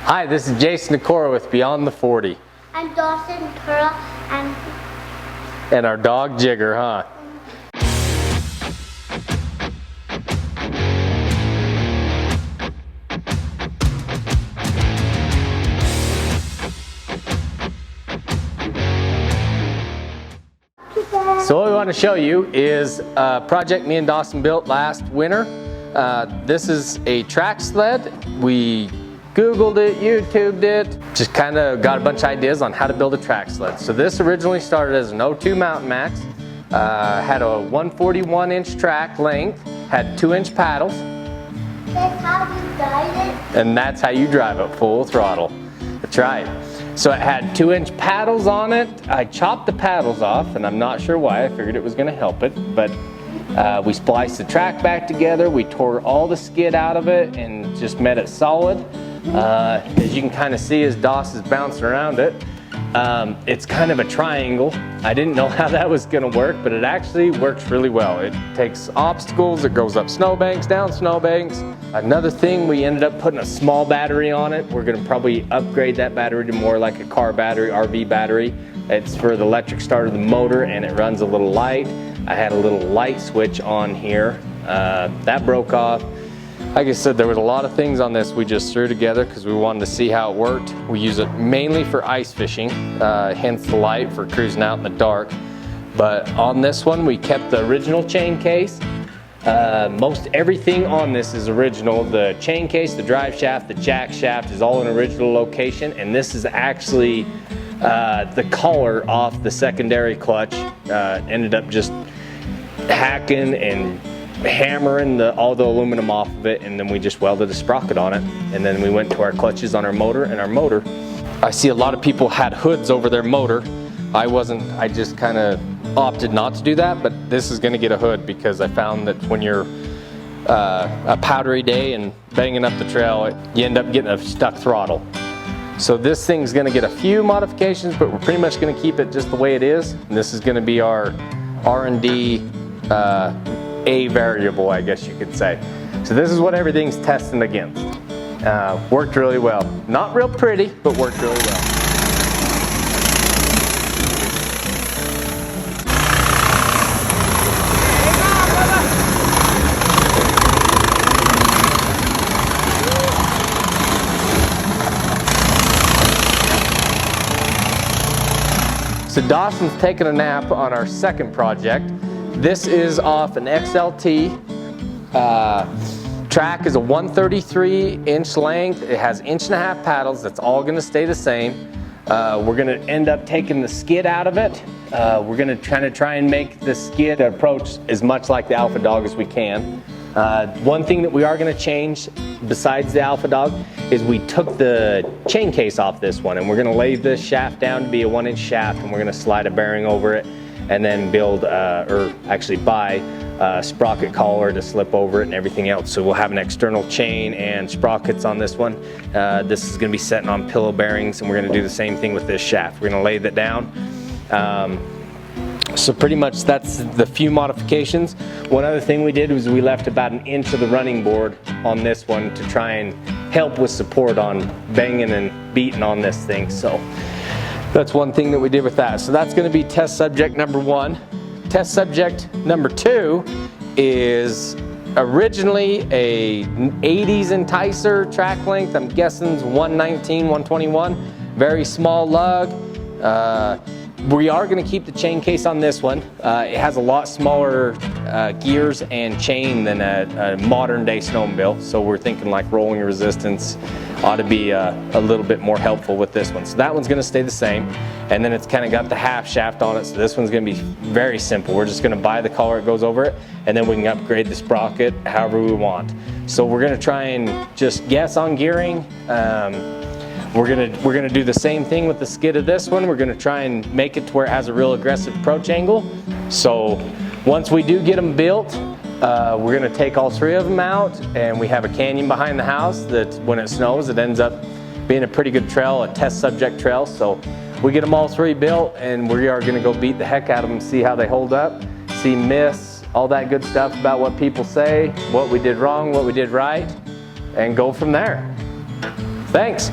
Hi, this is Jason Nakora with Beyond the 40. I'm Dawson Pearl and our dog Jigger, huh? So what we want to show you is a project me and Dawson built last winter. This is a track sled. We Googled it, YouTubed it, just kind of got a bunch of ideas on how to build a track sled. So this originally started as an 02 Mountain Max, had a 141-inch track length, had 2-inch paddles. That's how you drive it? And that's how you drive it, full throttle. That's right. So it had 2-inch paddles on it. I chopped the paddles off, and I'm not sure why. I figured it was going to help it, but we spliced the track back together. We tore all the skid out of it and just made it solid. As you can kind of see as Doss is bouncing around it, it's kind of a triangle. I didn't know how that was going to work, but it actually works really well. It takes obstacles, it goes up snowbanks, down snowbanks. Another thing, we ended up putting a small battery on it. We're going to probably upgrade that battery to more like a car battery, RV battery. It's for the electric start of the motor, and it runs a little light. I had a little light switch on here. That broke off. Like I said, there was a lot of things on this we just threw together because we wanted to see how it worked. We use it mainly for ice fishing, hence the light for cruising out in the dark. But on this one, we kept the original chain case. Most everything on this is original. The chain case, the drive shaft, the jack shaft is all in original location, and this is actually the collar off the secondary clutch. Ended up just hacking and hammering all the aluminum off of it, and then we just welded a sprocket on it, and then we went to our clutches on our motor. And our motor, I see a lot of people had hoods over their motor. I just kind of opted not to do that, but this is going to get a hood because I found that when you're a powdery day and banging up the trail, you end up getting a stuck throttle. So this thing's going to get a few modifications, but we're pretty much going to keep it just the way it is. And this is going to be our R&D A variable, I guess you could say. So this is what everything's testing against. Worked really well. Not real pretty, but worked really well. So Dawson's taking a nap on our second project. This is off an XLT. Track is a 133-inch length. It has 1.5 inch paddles. That's all going to stay the same. We're going to end up taking the skid out of it. We're going to try and make the skid approach as much like the Alpha Dog as we can. One thing that we are going to change besides the Alpha Dog is we took the chain case off this one, and we're going to lay this shaft down to be a 1-inch shaft, and we're going to slide a bearing over it and then build, or actually buy a sprocket collar to slip over it and everything else. So we'll have an external chain and sprockets on this one. This is going to be setting on pillow bearings, and we're going to do the same thing with this shaft. We're going to lay that down. So pretty much that's the few modifications. One other thing we did was we left about 1 inch of the running board on this one to try and help with support on banging and beating on this thing. So that's one thing that we did with that. So that's going to be test subject number 1. Test subject number 2 is originally a 80s Enticer track length. I'm guessing it's 119, 121. Very small lug. We are going to keep the chain case on this one. It has a lot smaller gears and chain than a modern day snowmobile, so we're thinking like rolling resistance ought to be a little bit more helpful with this one. So that one's going to stay the same, and then it's kind of got the half shaft on it, so this one's going to be very simple. We're just going to buy the collar that goes over it, and then we can upgrade the sprocket however we want. So we're going to try and just guess on gearing. We're gonna do the same thing with the skid of this one. We're gonna try and make it to where it has a real aggressive approach angle. So once we do get them built, we're gonna take all 3 of them out, and we have a canyon behind the house that when it snows, it ends up being a pretty good trail, a test subject trail. So we get them all 3 built, and we are gonna go beat the heck out of them, see how they hold up, see myths, all that good stuff about what people say, what we did wrong, what we did right, and go from there. Thanks.